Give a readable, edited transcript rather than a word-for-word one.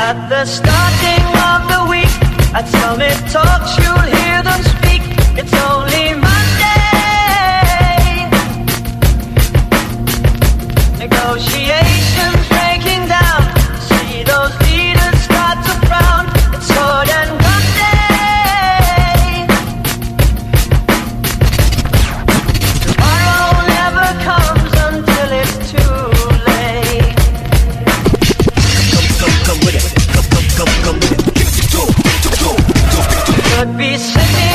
At the starting of the week, at Summit Talks, you'll hear them speak. It's only Monday. Negotiations breaking down. See those leaders start to frown. It's sword and gun day. Tomorrow never comes until it's too late. Come with it. Come with it. Could be sitting